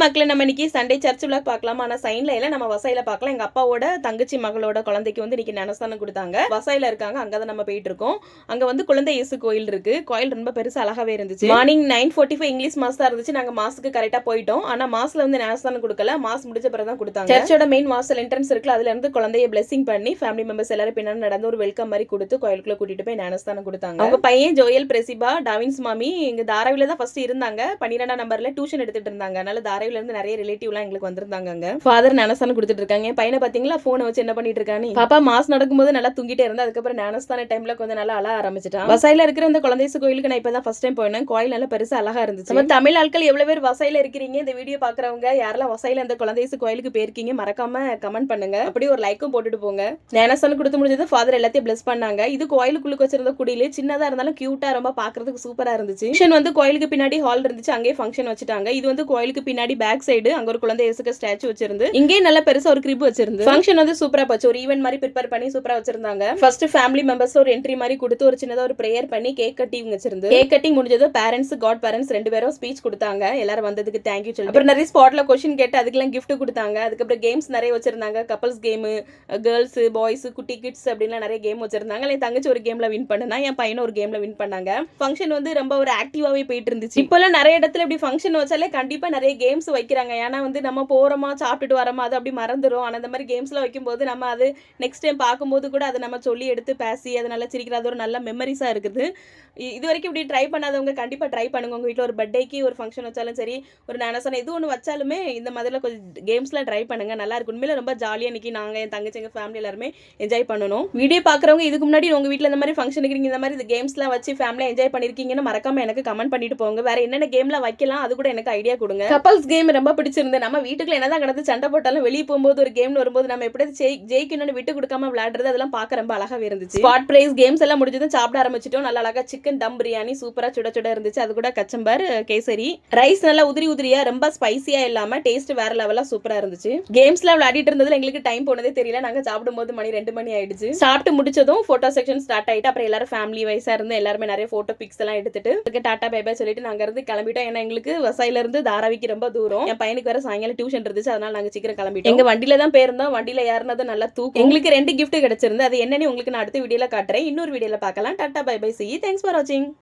மக்களே, நம்ம இன்னைக்கு சண்டே சர்ச் விளாக் பார்க்கலாம். ஆனா சைன்ல இல்ல, நம்ம வசையில பார்க்கலாம். எங்க அப்பாவோட தங்கச்சி மகளோட குழந்தைக்கு வந்து இன்னைக்கு ஞானஸ்தானம் கொடுத்தாங்க. வசையில இருக்காங்க, அங்கதான் நம்ம போயிட்டு இருக்கோம். அங்க வந்து குழந்தை இயேசு கோயில் இருக்கு. கோயில் ரொம்ப பெருசு, அழகாவே இருந்துச்சு. மார்னிங் 9:45 இங்கிலீஷ் மாஸ் தான் இருந்துச்சு. நாங்க மாஸ்க்கு கரெக்டா போயிட்டோம். ஆனா மாஸ்ல வந்து ஞானஸ்தானம் கொடுக்கல, மாஸ் முடிச்ச பிறகு தான் கொடுத்தாங்க. சர்ச்சோட மெயின் வாசல் என்ட்ரன்ஸ் இருக்குல்ல, அதுல இருந்து குழந்தைய பிளெஸிங் பண்ணி ஃபேமிலி மெம்பர்ஸ் எல்லாரும் பின்னாடி நடந்து ஒரு வெல்கம் மாதிரி கொடுத்து கோயிலுக்குள்ள கூட்டிட்டு போய் ஞானஸ்தானம் கொடுத்தாங்க. அவங்க பையன் ஜோயல் பிரசிபா டாவின்ஸ் மாமி இங்க தாராவில தான் ஃபர்ஸ்ட் இருந்தாங்க. 12ஆம் நம்பர்ல டியூஷன் எடுத்துட்டு இருந்தாங்க. அதனால தாராவில இருந்து நிறைய ரிலேட்டிவ்லாம் எங்களுக்கு வந்திருந்தாங்க. ஃபாதர் ஞானஸ்தானம் கொடுத்துட்டு இருக்காங்க. என் பையனை பாத்தீங்களா, போனை வச்சு என்ன பண்ணிட்டு இருக்கானு. பாப்பா மாஸ் நடக்கும்போது நல்லா தூங்கிட்டே இருந்தா. அதுக்கப்புறம் ஞானஸ்தான டைம்ல கொஞ்சம் நல்லா அழ ஆரம்பிச்சிட்டான். வசையில இருக்கிற இந்த குழந்தைசு கோயிலுக்கு நான் இப்பதான் ஃபர்ஸ்ட் டைம் போனேன். கோயில் நல்லா பெருசா அழகா இருந்துச்சு. நம்ம தமிழ் ஆட்கள் எவ்வளவு பேர் வசையில இருக்கிறீங்க, இந்த வீடியோ பாக்குறவங்க யாரெல்லாம் வசையில இந்த குழந்தைசு கோயிலுக்கு போயிருக்கீங்க மறக்காம கமெண்ட் பண்ணுங்க. அப்படியே ஒரு லைக்கும் போட்டுட்டு போங்க. ஞானஸ்தானம் கொடுத்து முடிஞ்சது ஃபாதர் எல்லாத்தையும் பிளஸ் பண்ணாங்க. இது கோயிலுக்குள்ள வச்சிருந்த குடியில சின்னதா இருந்தாலும் கியூட்டா ரொம்ப பாக்குறதுக்கு சூப்பரா இருந்துச்சு. ஃபங்க்ஷன் வந்து கோயிலுக்கு பின்னாடி ஹால் இருந்துச்சு, அங்கேயே ஃபங்க்ஷன் வச்சுட்டாங்க. இது வந்து கோயிலுக்கு பின்னாடி பேக் சைடு அங்க ஒரு குழந்தை இயேசுக்கு ஸ்டாச்சு வச்சிருந்து இங்கே நல்ல பெருசா ஒரு கிரிப் வச்சிருந்து ஃபங்க்ஷன் வந்து சூப்பரா போச்சு. ஒரு ஈவென்ட் மாதிரி ப்ரிப்பேர் பண்ணி சூப்பரா வச்சிருந்தாங்க. ஃபர்ஸ்ட் ஃபேமிலி மெம்பர்ஸ் ஒரு என்ட்ரி மாதிரி கொடுத்து ஒரு சின்னதா ஒரு பிரேயர் பண்ணி கேக் கட்டிங் வச்சிருந்து கேக் கட்டிங் முடிஞ்சது பேரண்ட்ஸ் காட் பேரண்ட்ஸ் ரெண்டு பேரும் ஸ்பீச் கொடுத்தாங்க. எல்லாரும் வந்ததுக்கு தேங்க்யூ சொல்லி அப்புறம் நிறைய ஸ்பாட்ல கொஸ்டின் கேட்டு அதுக்கெல்லாம் கிஃப்ட் கொடுத்தாங்க. அதுக்கப்புறம் கேம்ஸ் நிறைய வச்சிருந்தாங்க. கப்பல்ஸ் கேம், கேர்ள்ஸ் பாய்ஸ் குட்டி கிட்ஸ் அப்படின்லாம் நிறைய கேம் வச்சிருந்தாங்க. என் தங்கச்சி ஒரு கேம்ல வின் பண்ணா, என் பையனும் ஒரு கேம்ல வின் பண்ணாங்க. ஃபங்க்ஷன் வந்து ரொம்ப ஒரு ஆக்டிவாவே போயிட்டு இருந்துச்சு. இப்பெல்லாம் நிறைய இடத்துல இப்படி ஃபங்க்ஷன் வச்சாலே கண்டிப்பா நிறைய கேம்ஸ் வைக்கிறாங்க. ஏன்னா வந்து நம்ம போறோமா சாப்பிட்டுட்டு வரோமா அது அப்படி மறந்துடும். ஆனால் அந்த மாதிரி கேம்ஸ்லாம் வைக்கும்போது நம்ம அது நெக்ஸ்ட் டைம் பார்க்கும்போது கூட அதை நம்ம சொல்லி எடுத்து பேசி அதை நல்லா சிரிக்கிறது ஒரு நல்ல மெமரிஸாக இருக்குது. இது வரைக்கும் இப்படி ட்ரை பண்ணாதவங்க கண்டிப்பாக ட்ரை பண்ணுங்க. உங்கள் வீட்டில் ஒரு பர்த்டேக்கு ஒரு ஃபங்க்ஷன் வச்சாலும் சரி, ஒரு ஞானஸ்தானம் எது ஒன்று வச்சாலுமே இந்த மாதிரிலாம் கொஞ்சம் கேம்ஸ்லாம் ட்ரை பண்ணுங்க. நல்லா இருக்கும். உண்மையில ரொம்ப ஜாலியாக இன்னைக்கு நாங்கள் என் தங்கச்சி எங்கள் ஃபேமிலி எல்லாருமே என்ஜாய் பண்ணணும். வீடியோ பார்க்குறவங்க இதுக்கு முன்னாடி உங்கள் வீட்டில் இந்த மாதிரி ஃபங்க்ஷன் இருக்கிறீங்க, இந்த மாதிரி இந்த கேம்ஸ்லாம் வச்சு ஃபேமிலியாக என்ஜாய் பண்ணியிருக்கீங்கன்னு மறக்காம எனக்கு கமெண்ட் பண்ணிட்டு போங்க. வேற என்னென்ன கேம்லாம் வைக்கலாம் அது கூட எனக்கு ஐடியா கொடுங்க. கப்பல்ஸ் கேம் ரொம்ப பிடிச்சிருந்து. நம்ம வீட்டுக்குள்ள என்னதான் கிடந்து சண்டை போட்டாலும் வெளியே போகும்போது ஒரு கேம்னு வரும்போது நம்ம எப்படி ஜெயிக்கணும்னு விட்டு கொடுக்காம விளையாடுறது அதெல்லாம் பார்க்க ரொம்ப அழகாவே இருந்துச்சு. ஸ்பாட் பிரைஸ் கேம்ஸ் எல்லாம் முடிஞ்சதும் சாப்பிட ஆரம்பிச்சிட்டோம். நல்லா அழகா சிக்கன் தம் பிரியாணி சூப்பரா சுட சுட இருந்துச்சு. அது கூட கச்சம்பர் கேசரி ரைஸ் நல்லா உதிரியா ரொம்ப ஸ்பைசியா இல்லாம டேஸ்ட் வேற லெவலா சூப்பரா இருந்துச்சு. கேம்ஸ்லாம் விளையாடிட்டு இருந்ததுல எங்களுக்கு டைம் போனதே தெரியல. நாங்க சாப்பிடும்போது மணி 2 மணி ஆயிடுச்சு. சாப்பிட்டு முடிச்சதும் போட்டோ செக்ஷன் ஸ்டார்ட் ஆயிட்டு அப்புறம் எல்லாரும் ஃபேமிலி வைஸா இருந்து எல்லாருமே நிறைய போட்டோ பிக்ஸ் எல்லாம் எடுத்துட்டு டாடா பை பை சொல்லிட்டு நாங்க இருந்து கிளம்பிட்டோம். ஏன்னா எங்களுக்கு வசையில இருந்து தாராவிக்கு ரொம்ப தூரம். என் பையனுக்கு வேற சாயங்காலம் டியூஷன் இருந்துச்சு, அதனால நாங்க சீக்கிரம் கிளம்பிட்டோம். எங்க வண்டியில தான் போயிருந்தோம். வண்டியில ஏறினதும் நல்லா தூக்கம். எங்களுக்கு 2 கிஃப்ட் கிடைச்சிருந்து. அது என்னன்னு உங்களுக்கு நான் அடுத்த வீடியோல காட்டுறேன். இன்னொரு வீடியோல பார்க்கலாம். Tata bye bye, see you. Thanks for watching.